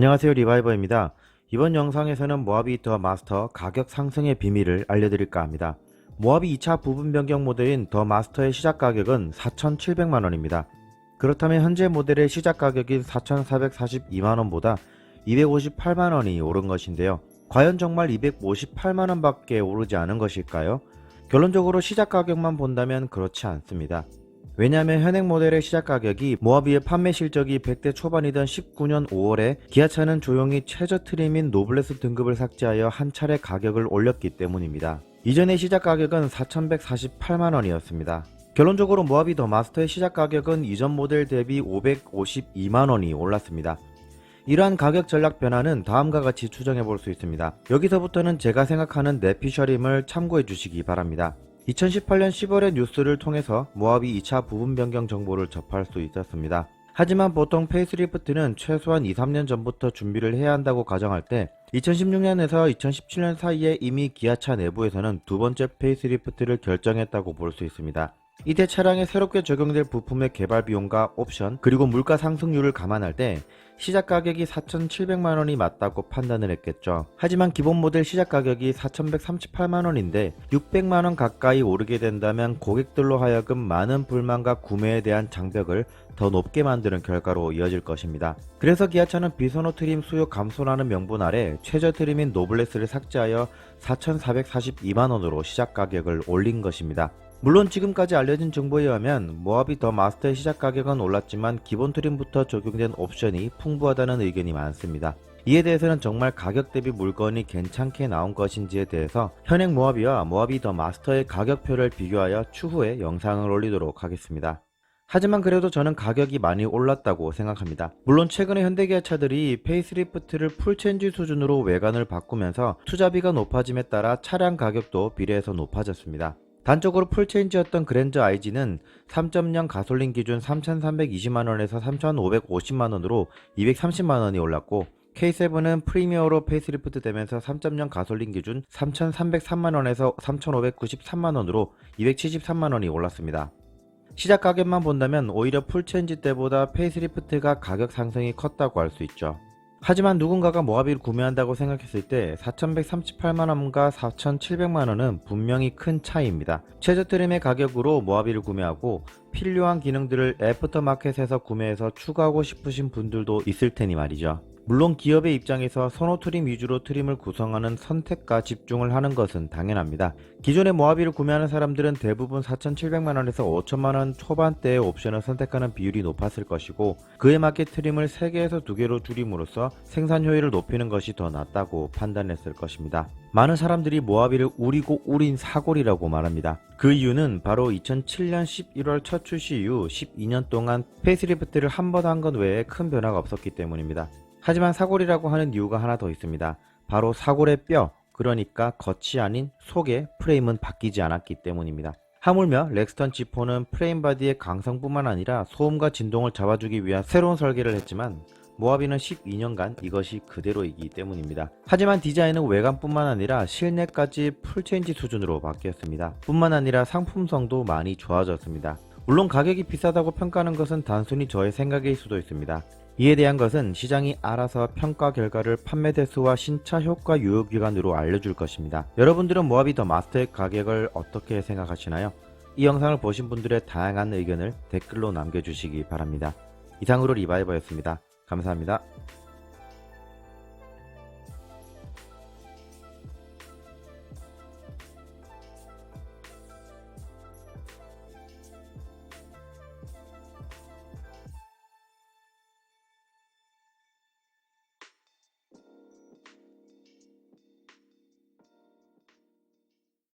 안녕하세요, 리바이버입니다. 이번 영상에서는 모하비 더 마스터 가격 상승의 비밀을 알려드릴까 합니다. 모하비 2차 부분 변경 모델인 더 마스터의 시작 가격은 4,700만원입니다. 그렇다면 현재 모델의 시작 가격인 4,442만원보다 258만원이 오른 것인데요. 과연 정말 258만원 밖에 오르지 않은 것일까요? 결론적으로 시작 가격만 본다면 그렇지 않습니다. 왜냐하면 현행 모델의 시작 가격이 모하비의 판매 실적이 100대 초반이던 19년 5월에 기아차는 조용히 최저 트림인 노블레스 등급을 삭제하여 한 차례 가격을 올렸기 때문입니다. 이전의 시작 가격은 4,148만원이었습니다. 결론적으로 모하비 더 마스터의 시작 가격은 이전 모델 대비 552만원이 올랐습니다. 이러한 가격 전략 변화는 다음과 같이 추정해 볼 수 있습니다. 여기서부터는 제가 생각하는 내피셜임을 참고해 주시기 바랍니다. 2018년 10월의 뉴스를 통해서 모하비 2차 부분 변경 정보를 접할 수 있었습니다. 하지만 보통 페이스리프트는 최소한 2-3년 전부터 준비를 해야 한다고 가정할 때 2016년에서 2017년 사이에 이미 기아차 내부에서는 두 번째 페이스리프트를 결정했다고 볼 수 있습니다. 이때 차량에 새롭게 적용될 부품의 개발 비용과 옵션 그리고 물가 상승률을 감안할 때 시작 가격이 4,700만원이 맞다고 판단을 했겠죠. 하지만 기본 모델 시작 가격이 4,138만원인데 600만원 가까이 오르게 된다면 고객들로 하여금 많은 불만과 구매에 대한 장벽을 더 높게 만드는 결과로 이어질 것입니다. 그래서 기아차는 비소노 트림 수요 감소라는 명분 아래 최저 트림인 노블레스를 삭제하여 4,442만원으로 시작 가격을 올린 것입니다. 물론 지금까지 알려진 정보에 의하면 모하비 더 마스터의 시작 가격은 올랐지만 기본 트림부터 적용된 옵션이 풍부하다는 의견이 많습니다. 이에 대해서는 정말 가격 대비 물건이 괜찮게 나온 것인지에 대해서 현행 모하비와 모하비 더 마스터의 가격표를 비교하여 추후에 영상을 올리도록 하겠습니다. 하지만 그래도 저는 가격이 많이 올랐다고 생각합니다. 물론 최근에 현대기아차들이 페이스리프트를 풀체인지 수준으로 외관을 바꾸면서 투자비가 높아짐에 따라 차량 가격도 비례해서 높아졌습니다. 단적으로 풀체인지였던 그랜저 IG는 3.0 가솔린 기준 3,320만원에서 3,550만원으로 230만원이 올랐고 K7은 프리미어로 페이스리프트 되면서 3.0 가솔린 기준 3,303만원에서 3,593만원으로 273만원이 올랐습니다. 시작 가격만 본다면 오히려 풀체인지 때보다 페이스리프트가 가격 상승이 컸다고 할 수 있죠. 하지만 누군가가 모하비를 구매한다고 생각했을 때 4,138만원과 4,700만원은 분명히 큰 차이입니다. 최저 트림의 가격으로 모하비를 구매하고 필요한 기능들을 애프터마켓에서 구매해서 추가하고 싶으신 분들도 있을 테니 말이죠. 물론 기업의 입장에서 선호 트림 위주로 트림을 구성하는 선택과 집중을 하는 것은 당연합니다. 기존의 모하비를 구매하는 사람들은 대부분 4,700만원에서 5천만원 초반대의 옵션을 선택하는 비율이 높았을 것이고 그에 맞게 트림을 3개에서 2개로 줄임으로써 생산 효율을 높이는 것이 더 낫다고 판단했을 것입니다. 많은 사람들이 모하비를 우리고 우린 사골이라고 말합니다. 그 이유는 바로 2007년 11월 첫 출시 이후 12년 동안 페이스리프트를 한 번 한 것 외에 큰 변화가 없었기 때문입니다. 하지만 사골이라고 하는 이유가 하나 더 있습니다. 바로 사골의 뼈, 그러니까 겉이 아닌 속의 프레임은 바뀌지 않았기 때문입니다. 하물며 렉스턴 G4는 프레임 바디의 강성뿐만 아니라 소음과 진동을 잡아주기 위한 새로운 설계를 했지만 모하비는 12년간 이것이 그대로이기 때문입니다. 하지만 디자인은 외관뿐만 아니라 실내까지 풀체인지 수준으로 바뀌었습니다. 뿐만 아니라 상품성도 많이 좋아졌습니다. 물론 가격이 비싸다고 평가하는 것은 단순히 저의 생각일 수도 있습니다. 이에 대한 것은 시장이 알아서 평가 결과를 판매 대수와 신차 효과 유효기간으로 알려줄 것입니다. 여러분들은 모하비 더 마스터의 가격을 어떻게 생각하시나요? 이 영상을 보신 분들의 다양한 의견을 댓글로 남겨주시기 바랍니다. 이상으로 리바이버였습니다. 감사합니다.